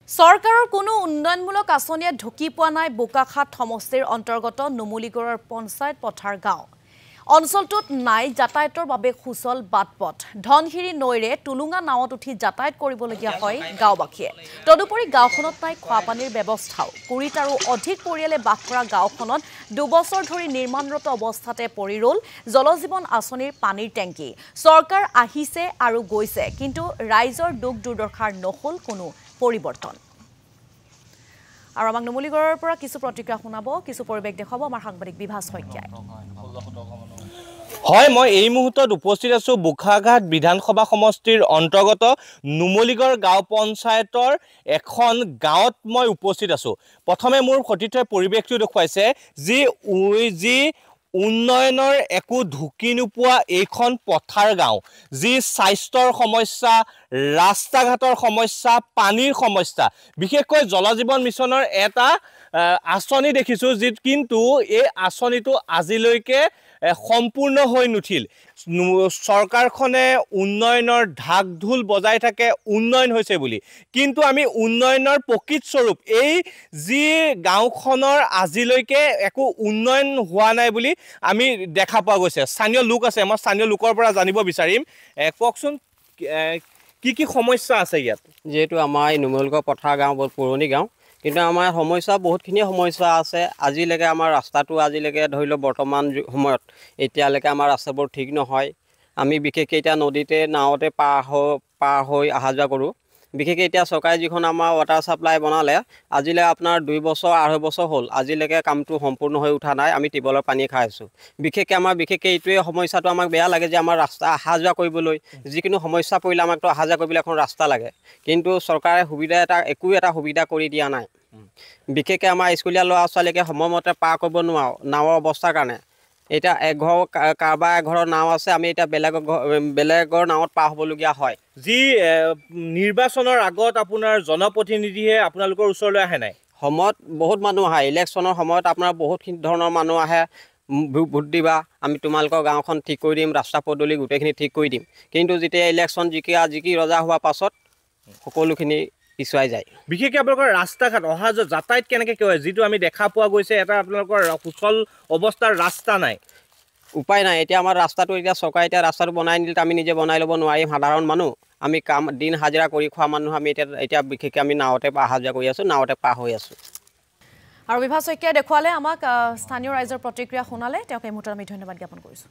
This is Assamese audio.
চৰকাৰৰ কোনো উন্নয়নমূলক আঁচনিয়ে ঢুকি পোৱা নাই বোকাখাত সমষ্টিৰ অন্তৰ্গত নুমলীগড়ৰ পঞ্চায়ত পথাৰ গাঁও অঞ্চলটোত নাই যাতায়াতৰ বাবে সুচল বাটপথ ধনশিৰি নৈৰে টুলুঙা নাৱত উঠি যাতায়াত কৰিবলগীয়া হয় গাঁওবাসীয়ে তদুপৰি গাঁওখনত নাই খোৱাপানীৰ ব্যৱস্থাও কুৰিত আৰু অধিক পৰিয়ালে বাস কৰা গাঁওখনত দুবছৰ ধৰি নিৰ্মাণৰত অৱস্থাতে পৰি ৰল জলজীৱন আঁচনিৰ পানীৰ টেংকি চৰকাৰ আহিছে আৰু গৈছে কিন্তু ৰাইজৰ দুখ দুৰ্দশাৰ নহল কোনো পৰিৱৰ্তন আৰু আমাক নুমলীগড়ৰ পৰা কিছু প্ৰতিক্ৰিয়া শুনাব কিছু পৰিৱেশ দেখাব আমাৰ সাংবাদিক বিভাস শইকীয়াই হয় মই এই মুহূৰ্তত উপস্থিত আছো বোকাখাত বিধানসভা সমষ্টিৰ অন্তৰ্গত নুমলীগড় গাঁও পঞ্চায়তৰ এখন গাঁৱত মই উপস্থিত আছো প্ৰথমে মোৰ সতীৰ্থ পৰিৱেশটো দেখুৱাইছে যি উন্নয়নৰ একো ঢুকি নোপোৱা এইখন পথাৰ গাঁও যি স্বাস্থ্যৰ সমস্যা ৰাস্তা ঘাটৰ সমস্যা পানীৰ সমস্যা বিশেষকৈ জলজীৱন মিছনৰ এটা আঁচনি দেখিছো কিন্তু এই আঁচনিটো আজিলৈকে সম্পূৰ্ণ হৈ নুঠিল চৰকাৰখনে উন্নয়নৰ ঢাক ঢোল বজাই থাকে উন্নয়ন হৈছে বুলি কিন্তু আমি উন্নয়নৰ প্ৰকৃত স্বৰূপ এই যি গাঁওখনৰ আজিলৈকে একো উন্নয়ন হোৱা নাই বুলি আমি দেখা পোৱা গৈছে স্থানীয় লোক আছে মই স্থানীয় লোকৰ পৰা জানিব বিচাৰিম কওকচোন কি সমস্যা আছে ইয়াত যেহেতু আমাৰ নুমলীগড় পথাৰ গাঁও বহুত পুৰণি গাঁও কিন্তু আমাৰ সমস্যা বহুতখিনি সমস্যা আছে আজিলৈকে আমাৰ ৰাস্তাটো আজিলৈকে ধৰি লওক বৰ্তমান সময়ত এতিয়ালৈকে আমাৰ ৰাস্তাবোৰ ঠিক নহয় আমি বিশেষকৈ এতিয়া নদীতে নাৱতে পাৰ হৈ অহা যোৱা কৰোঁ বিশেষকৈ এতিয়া চৰকাৰে যিখন আমাৰ ৱাটাৰ ছাপ্লাই বনালে আজিলৈ আপোনাৰ 2 বছৰ 2.5 বছৰ হ'ল আজিলৈকে কামটো সম্পূৰ্ণ হৈ উঠা নাই আমি টিউবৱেলৰ পানী খাই আছোঁ বিশেষকৈ এইটোৱে সমস্যাটো আমাক বেয়া লাগে যে আমাৰ ৰাস্তা অহা যোৱা কৰিবলৈ যিকোনো সমস্যা পৰিলে আমাকতো অহা যোৱা কৰিবলৈ এখন ৰাস্তা লাগে কিন্তু চৰকাৰে একো এটা সুবিধা কৰি দিয়া নাই বিশেষকৈ আমাৰ স্কুলীয়া ল'ৰা ছোৱালীকে সময়মতে পাৰ কৰিব নোৱাৰোঁ নাৱৰ অৱস্থাৰ কাৰণে এতিয়া কাৰোবাৰ এঘৰৰ নাও আছে আমি এতিয়া বেলেগৰ নাৱত পাৰ হ'বলগীয়া হয় যি নিৰ্বাচনৰ আগত আপোনাৰ জনপ্ৰতিনিধিয়ে আপোনালোকৰ ওচৰলৈ আহে নাই সময়ত বহুত মানুহ আহে ইলেকশ্যনৰ সময়ত আপোনাৰ বহুত ধৰণৰ মানুহ আহে ভোট দিবা আমি তোমালোকৰ গাঁওখন ঠিক কৰি দিম ৰাস্তা পদূলি গোটেইখিনি ঠিক কৰি দিম কিন্তু যেতিয়া ইলেকশ্যন জিকি ৰজা হোৱাৰ পাছত সকলোখিনি পিছুৱাই যায় বিশেষকৈ আপোনালোকৰ ৰাস্তা ঘাট অহা যোৱা যাতায়াত কেনেকৈ হয় যিটো আমি দেখা পোৱা গৈছে এটা আপোনালোকৰ সুচল অৱস্থাৰ ৰাস্তা নাই উপায় নাই এতিয়া আমাৰ ৰাস্তাটো এতিয়া চৰকাৰে এতিয়া ৰাস্তাটো বনাই নিদিলে আমি নিজে বনাই ল'ব নোৱাৰিম সাধাৰণ মানুহ আমি দিন হাজিৰা কৰি খোৱা মানুহ আমি এতিয়া বিশেষকৈ আমি নাৱতে অহা যোৱা কৰি আছোঁ নাৱতে পাৰ হৈ আছোঁ আৰু বিভাস শইকীয়াই দেখুৱালে আমাক স্থানীয় ৰাইজৰ প্ৰতিক্ৰিয়া শুনালে তেওঁক এই মুহূৰ্তত আমি ধন্যবাদ জ্ঞাপন কৰিছোঁ